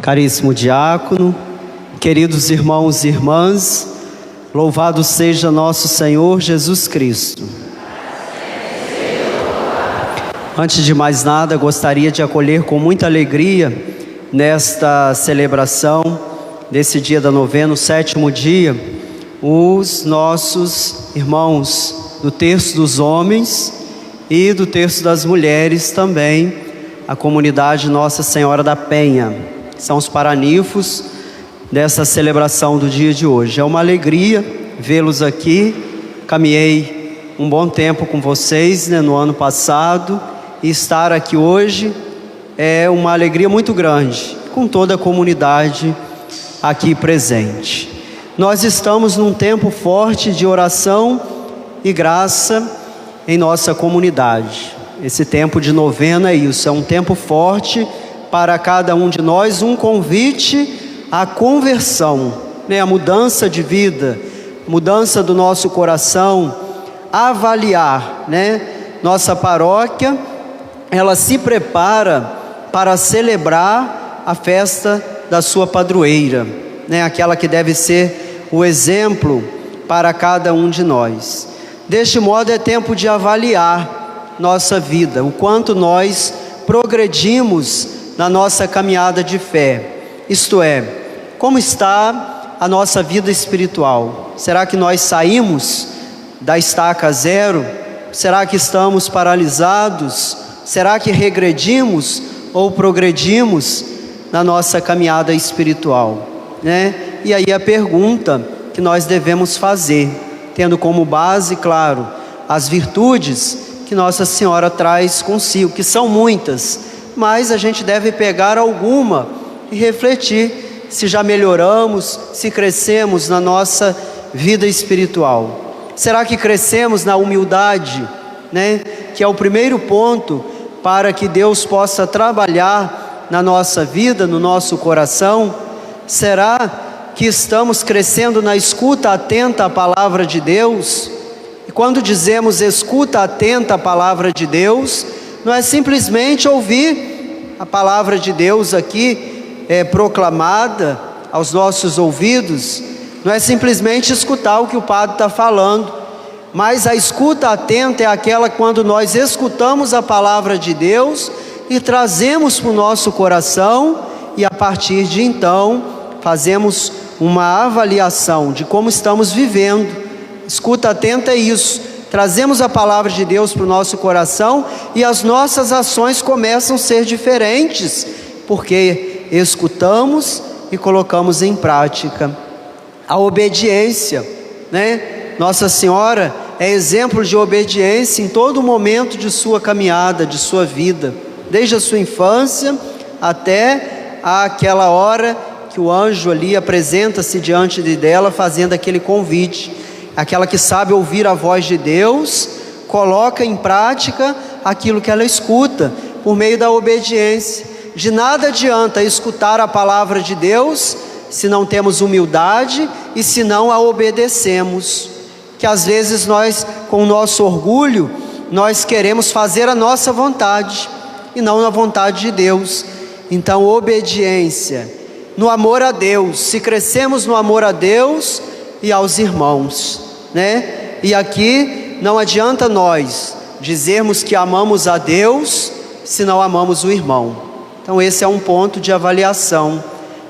Caríssimo diácono, queridos irmãos e irmãs, louvado seja nosso Senhor Jesus Cristo. Antes de mais nada, gostaria de acolher com muita alegria nesta celebração desse dia da novena, o 7º dia, os nossos irmãos do terço dos homens e do terço das mulheres também, a comunidade Nossa Senhora da Penha. São os paraninfos dessa celebração do dia de hoje. É uma alegria vê-los aqui. Caminhei um bom tempo com vocês, no ano passado, e estar aqui hoje é uma alegria muito grande, com toda a comunidade aqui presente. Nós estamos num tempo forte de oração e graça em nossa comunidade. Esse tempo de novena é isso, é um tempo forte para cada um de nós, um convite à conversão, a mudança de vida, mudança do nosso coração, avaliar, nossa paróquia, ela se prepara para celebrar a festa da sua padroeira, aquela que deve ser o exemplo para cada um de nós. Deste modo é tempo de avaliar nossa vida, o quanto nós progredimos na nossa caminhada de fé, isto é, como está a nossa vida espiritual? Será que nós saímos da estaca zero? Será que estamos paralisados? Será que regredimos ou progredimos na nossa caminhada espiritual? E aí a pergunta que nós devemos fazer, tendo como base, claro, as virtudes que Nossa Senhora traz consigo, que são muitas, mas a gente deve pegar alguma e refletir se já melhoramos, se crescemos na nossa vida espiritual. Será que crescemos na humildade, que é o primeiro ponto para que Deus possa trabalhar na nossa vida, no nosso coração? Será que estamos crescendo na escuta atenta à palavra de Deus? E quando dizemos escuta atenta à palavra de Deus, não é simplesmente ouvir a palavra de Deus aqui proclamada aos nossos ouvidos, não é simplesmente escutar o que o padre está falando, mas a escuta atenta é aquela quando nós escutamos a palavra de Deus e trazemos para o nosso coração, e a partir de então fazemos uma avaliação de como estamos vivendo. Escuta atenta é isso, trazemos a palavra de Deus para o nosso coração e as nossas ações começam a ser diferentes, porque escutamos e colocamos em prática. A obediência, Nossa Senhora é exemplo de obediência em todo momento de sua caminhada, de sua vida, desde a sua infância até aquela hora que o anjo ali apresenta-se diante dela, fazendo aquele convite. Aquela que sabe ouvir a voz de Deus, coloca em prática aquilo que ela escuta, por meio da obediência. De nada adianta escutar a palavra de Deus, se não temos humildade e se não a obedecemos. Que às vezes nós, com o nosso orgulho, nós queremos fazer a nossa vontade, e não a vontade de Deus. Então, obediência, no amor a Deus, se crescemos no amor a Deus e aos irmãos, E aqui não adianta nós dizermos que amamos a Deus se não amamos o irmão. Então esse é um ponto de avaliação.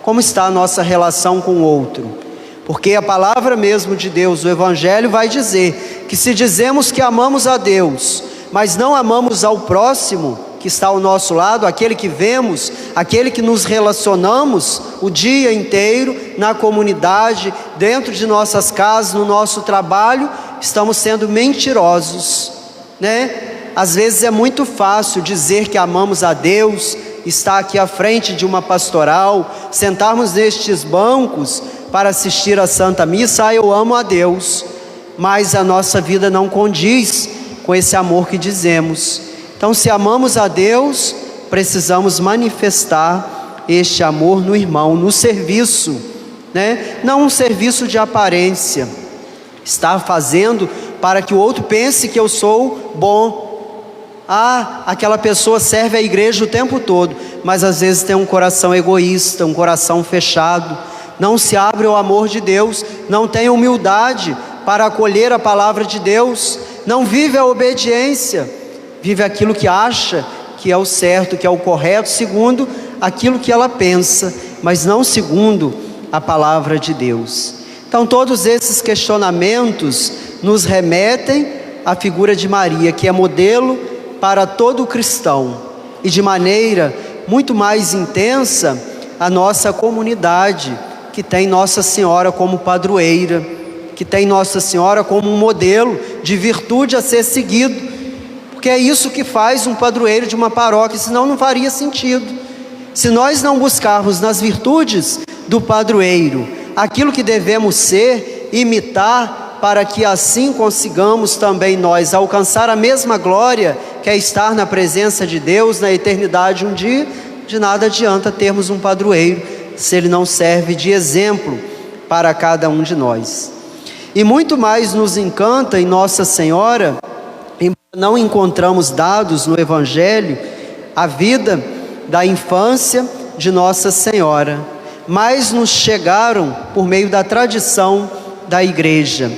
Como está a nossa relação com o outro? Porque a palavra mesmo de Deus, o Evangelho, vai dizer que se dizemos que amamos a Deus, mas não amamos ao próximo que está ao nosso lado, aquele que vemos, aquele que nos relacionamos o dia inteiro na comunidade, dentro de nossas casas, no nosso trabalho, estamos sendo mentirosos, Às vezes é muito fácil dizer que amamos a Deus, estar aqui à frente de uma pastoral, sentarmos nestes bancos para assistir à Santa Missa, eu amo a Deus, mas a nossa vida não condiz com esse amor que dizemos. Então, se amamos a Deus, precisamos manifestar este amor no irmão, no serviço, Não um serviço de aparência, estar fazendo para que o outro pense que eu sou bom. Aquela pessoa serve a igreja o tempo todo, mas às vezes tem um coração egoísta, um coração fechado, não se abre ao amor de Deus, não tem humildade para acolher a palavra de Deus, não vive a obediência, vive aquilo que acha que é o certo, que é o correto, segundo aquilo que ela pensa, mas não segundo a palavra de Deus. Então todos esses questionamentos nos remetem à figura de Maria, que é modelo para todo cristão, e de maneira muito mais intensa a nossa comunidade, que tem Nossa Senhora como padroeira, que tem Nossa Senhora como um modelo de virtude a ser seguido, porque é isso que faz um padroeiro de uma paróquia, senão não faria sentido. Se nós não buscarmos nas virtudes do padroeiro aquilo que devemos ser, imitar, para que assim consigamos também nós alcançar a mesma glória que é estar na presença de Deus na eternidade um dia, de nada adianta termos um padroeiro se ele não serve de exemplo para cada um de nós. E muito mais nos encanta em Nossa Senhora, embora não encontramos dados no Evangelho, a vida da infância de Nossa Senhora, mas nos chegaram por meio da tradição da Igreja,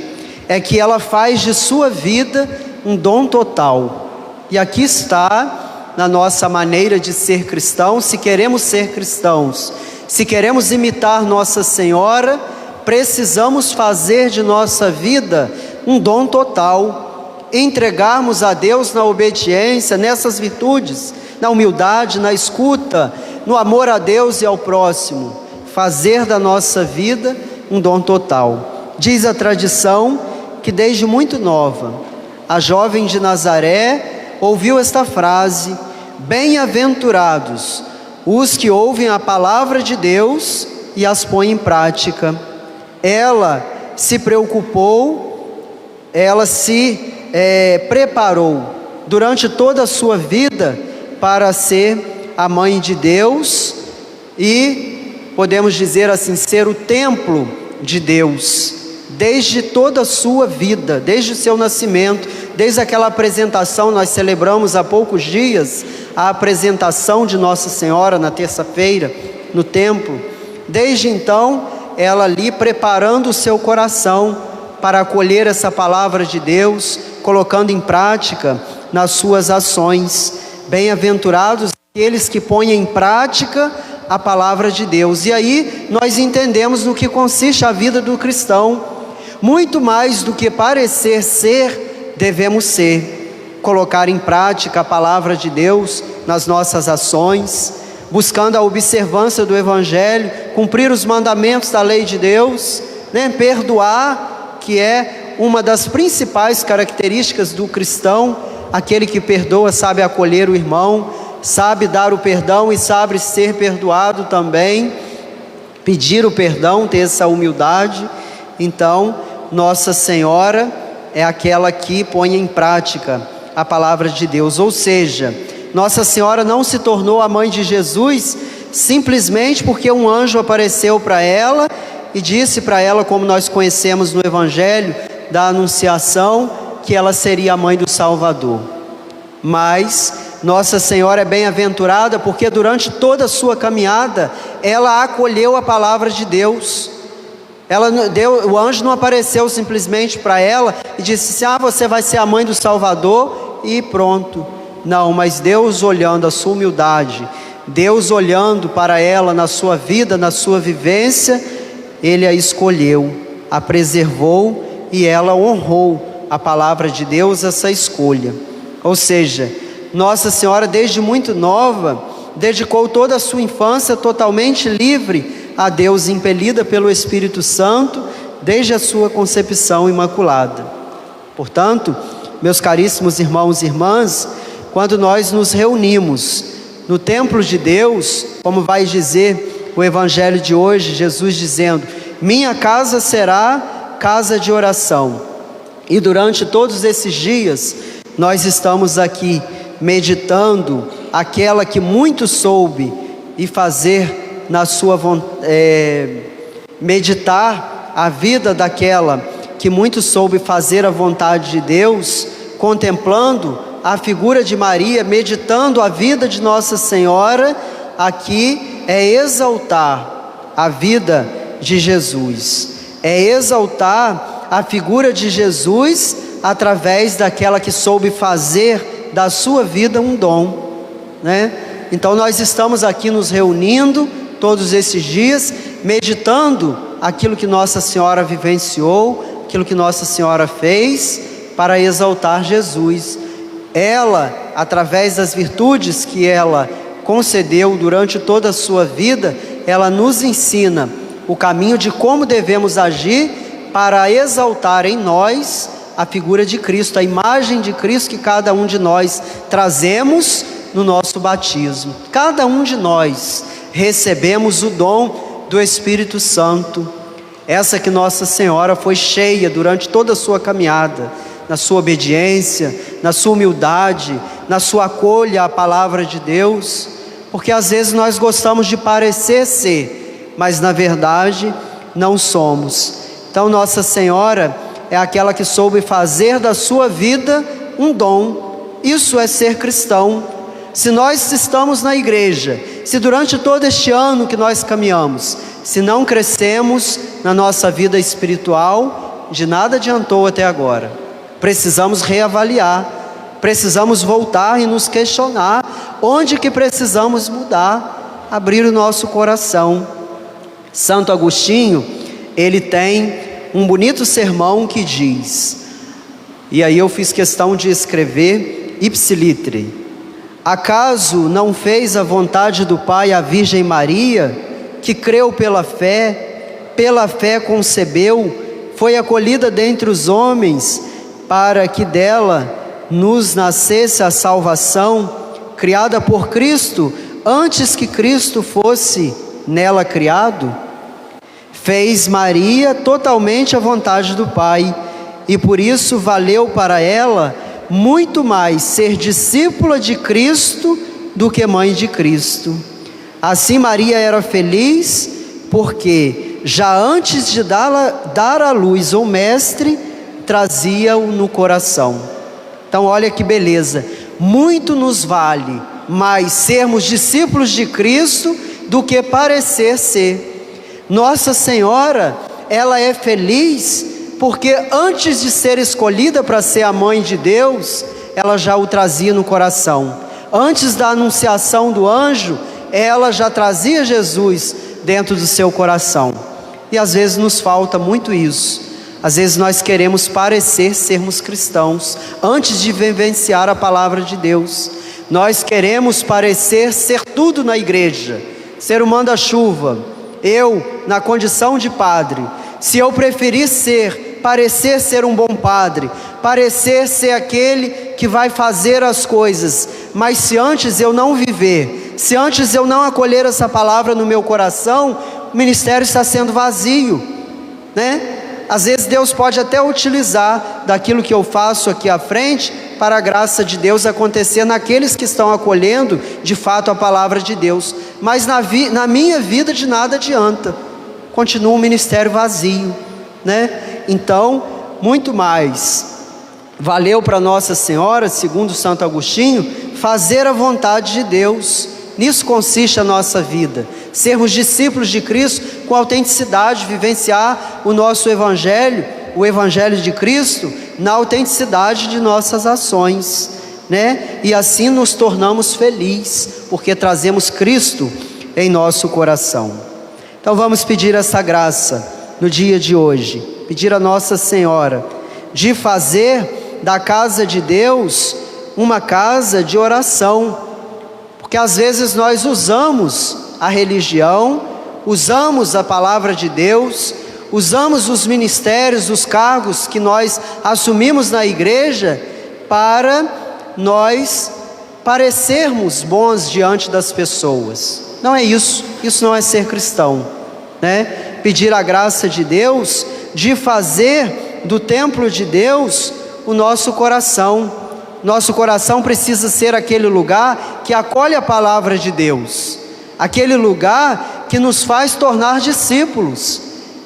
é que ela faz de sua vida um dom total. E aqui está, na nossa maneira de ser cristãos, se queremos ser cristãos, se queremos imitar Nossa Senhora, precisamos fazer de nossa vida um dom total, entregarmos a Deus na obediência, nessas virtudes, na humildade, na escuta, no amor a Deus e ao próximo, fazer da nossa vida um dom total. Diz a tradição que desde muito nova, a jovem de Nazaré ouviu esta frase: bem-aventurados os que ouvem a palavra de Deus e as põem em prática. Ela se preocupou, ela se preparou durante toda a sua vida para ser a mãe de Deus e, podemos dizer assim, ser o templo de Deus, desde toda a sua vida, desde o seu nascimento, desde aquela apresentação. Nós celebramos há poucos dias a apresentação de Nossa Senhora na terça-feira no templo. Desde então, ela ali preparando o seu coração para acolher essa palavra de Deus, colocando em prática nas suas ações. Bem-aventurados aqueles que põem em prática a palavra de Deus. E aí nós entendemos no que consiste a vida do cristão. Muito mais do que parecer ser, devemos ser. Colocar em prática a palavra de Deus nas nossas ações, buscando a observância do Evangelho, cumprir os mandamentos da lei de Deus, perdoar, que é uma das principais características do cristão. Aquele que perdoa sabe acolher o irmão, sabe dar o perdão e sabe ser perdoado também, pedir o perdão, ter essa humildade. Então, Nossa Senhora é aquela que põe em prática a palavra de Deus, ou seja, Nossa Senhora não se tornou a mãe de Jesus simplesmente porque um anjo apareceu para ela e disse para ela, como nós conhecemos no Evangelho da Anunciação, que ela seria a mãe do Salvador. Mas Nossa Senhora é bem-aventurada porque durante toda a sua caminhada ela acolheu a palavra de Deus. O anjo não apareceu simplesmente para ela e disse assim: você vai ser a mãe do Salvador e pronto. Não, mas Deus olhando a sua humildade, Deus olhando para ela na sua vida, na sua vivência, Ele a escolheu, a preservou e ela honrou a palavra de Deus, essa escolha. Ou seja, Nossa Senhora desde muito nova, dedicou toda a sua infância totalmente livre a Deus, impelida pelo Espírito Santo, desde a sua concepção imaculada. Portanto, meus caríssimos irmãos e irmãs, quando nós nos reunimos no templo de Deus, como vai dizer o Evangelho de hoje, Jesus dizendo: minha casa será casa de oração. E durante todos esses dias, nós estamos aqui meditando aquela que muito soube e fazer na sua meditar a vida daquela que muito soube fazer a vontade de Deus, contemplando a figura de Maria, meditando a vida de Nossa Senhora aqui é exaltar a vida de Jesus, é exaltar a figura de Jesus através daquela que soube fazer da sua vida um dom, né? Então nós estamos aqui nos reunindo todos esses dias, meditando aquilo que Nossa Senhora vivenciou, aquilo que Nossa Senhora fez para exaltar Jesus. Ela, através das virtudes que ela concedeu durante toda a sua vida, ela nos ensina o caminho de como devemos agir para exaltar em nós a figura de Cristo, a imagem de Cristo que cada um de nós trazemos no nosso batismo. Cada um de nós recebemos o dom do Espírito Santo, essa que Nossa Senhora foi cheia durante toda a sua caminhada, na sua obediência, na sua humildade, na sua acolha à palavra de Deus, porque às vezes nós gostamos de parecer ser, mas na verdade não somos. Então Nossa Senhora é aquela que soube fazer da sua vida um dom. Isso é ser cristão. Se nós estamos na igreja, se durante todo este ano que nós caminhamos, se não crescemos na nossa vida espiritual, de nada adiantou até agora. Precisamos reavaliar, precisamos voltar e nos questionar onde que precisamos mudar, abrir o nosso coração. Santo Agostinho, ele tem um bonito sermão que diz, e aí eu fiz questão de escrever ipsiliter: acaso não fez a vontade do Pai a Virgem Maria, que creu pela fé concebeu, foi acolhida dentre os homens, para que dela nos nascesse a salvação, criada por Cristo, antes que Cristo fosse nela criado? Fez Maria totalmente a vontade do Pai, e por isso valeu para ela muito mais ser discípula de Cristo do que mãe de Cristo. Assim Maria era feliz, porque já antes de dar à luz o Mestre, trazia-o no coração. Então olha que beleza, muito nos vale mais sermos discípulos de Cristo do que parecer ser. Nossa Senhora, ela é feliz porque antes de ser escolhida para ser a mãe de Deus, ela já o trazia no coração. Antes da anunciação do anjo, ela já trazia Jesus dentro do seu coração. E às vezes nos falta muito isso. Às vezes nós queremos parecer sermos cristãos antes de vivenciar a palavra de Deus. Nós queremos parecer ser tudo na igreja, ser o manda-chuva. Eu, na condição de padre, se eu preferir parecer ser um bom padre, parecer ser aquele que vai fazer as coisas, mas se antes eu não viver, se antes eu não acolher essa palavra no meu coração, o ministério está sendo vazio, né? Às vezes Deus pode até utilizar daquilo que eu faço aqui à frente, para a graça de Deus acontecer naqueles que estão acolhendo de fato a palavra de Deus, mas na minha vida de nada adianta, continua um ministério vazio, né? Então, muito mais valeu para Nossa Senhora, segundo Santo Agostinho, fazer a vontade de Deus. Nisso consiste a nossa vida, sermos discípulos de Cristo com autenticidade, vivenciar o nosso Evangelho, o Evangelho de Cristo, na autenticidade de nossas ações, né? E assim nos tornamos felizes, porque trazemos Cristo em nosso coração. Então vamos pedir essa graça no dia de hoje, pedir a Nossa Senhora de fazer da casa de Deus uma casa de oração, porque às vezes nós usamos a religião, usamos a palavra de Deus, usamos os ministérios, os cargos que nós assumimos na igreja para nós parecermos bons diante das pessoas. Não é isso, isso não é ser cristão, né? Pedir a graça de Deus de fazer do templo de Deus o nosso coração. Nosso coração precisa ser aquele lugar que acolhe a palavra de Deus, aquele lugar que nos faz tornar discípulos,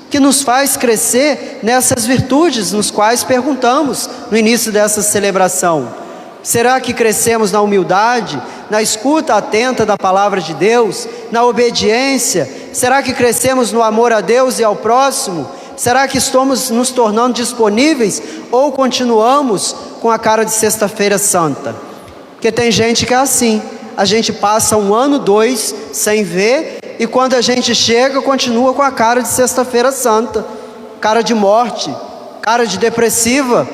que nos faz crescer nessas virtudes nos quais perguntamos no início dessa celebração: Será que crescemos na humildade, na escuta atenta da palavra de Deus, na obediência? Será que crescemos no amor a Deus e ao próximo? Será que estamos nos tornando disponíveis ou continuamos com a cara de Sexta-feira Santa? Porque tem gente que é assim, a gente passa 1 ano, 2 sem ver, e quando a gente chega, continua com a cara de Sexta-feira Santa, cara de morte, cara de depressiva.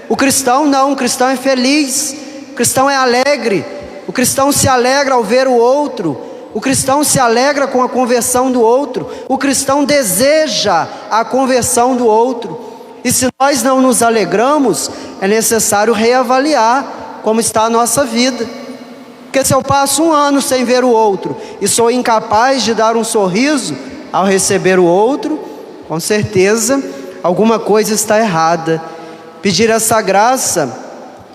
O cristão não, o cristão é feliz, o cristão é alegre, o cristão se alegra ao ver o outro, o cristão se alegra com a conversão do outro, o cristão deseja a conversão do outro. E se nós não nos alegramos, é necessário reavaliar como está a nossa vida. Porque se eu passo 1 ano sem ver o outro e sou incapaz de dar um sorriso ao receber o outro, com certeza alguma coisa está errada. Pedir essa graça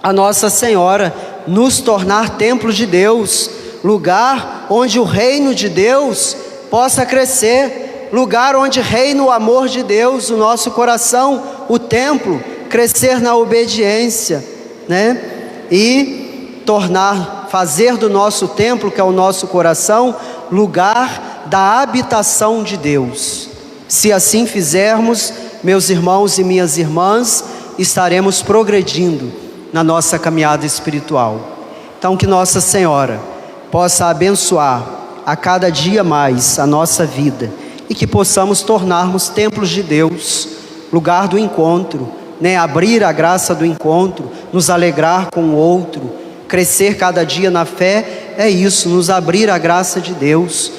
a Nossa Senhora, nos tornar templos de Deus, lugar onde o reino de Deus possa crescer, lugar onde reina o amor de Deus, o nosso coração, o templo, crescer na obediência, né? E fazer do nosso templo, que é o nosso coração, lugar da habitação de Deus. Se assim fizermos, meus irmãos e minhas irmãs, estaremos progredindo na nossa caminhada espiritual. Então, que Nossa Senhora possa abençoar a cada dia mais a nossa vida e que possamos tornarmos templos de Deus, lugar do encontro, né? Abrir a graça do encontro, nos alegrar com o outro, crescer cada dia na fé, é isso, nos abrir a graça de Deus.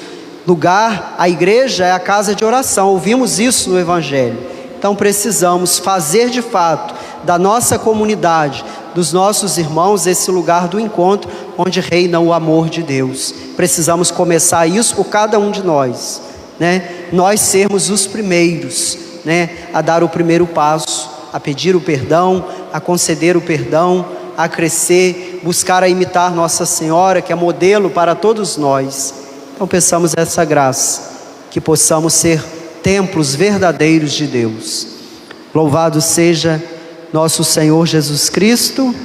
A igreja é a casa de oração, ouvimos isso no Evangelho. Então precisamos fazer de fato da nossa comunidade, dos nossos irmãos, esse lugar do encontro, onde reina o amor de Deus. Precisamos começar isso por cada um de nós, né? Nós sermos os primeiros, né? A dar o primeiro passo, a pedir o perdão, a conceder o perdão, a crescer, buscar a imitar Nossa Senhora, que é modelo para todos nós. Então peçamos essa graça, que possamos ser templos verdadeiros de Deus. Louvado seja nosso Senhor Jesus Cristo.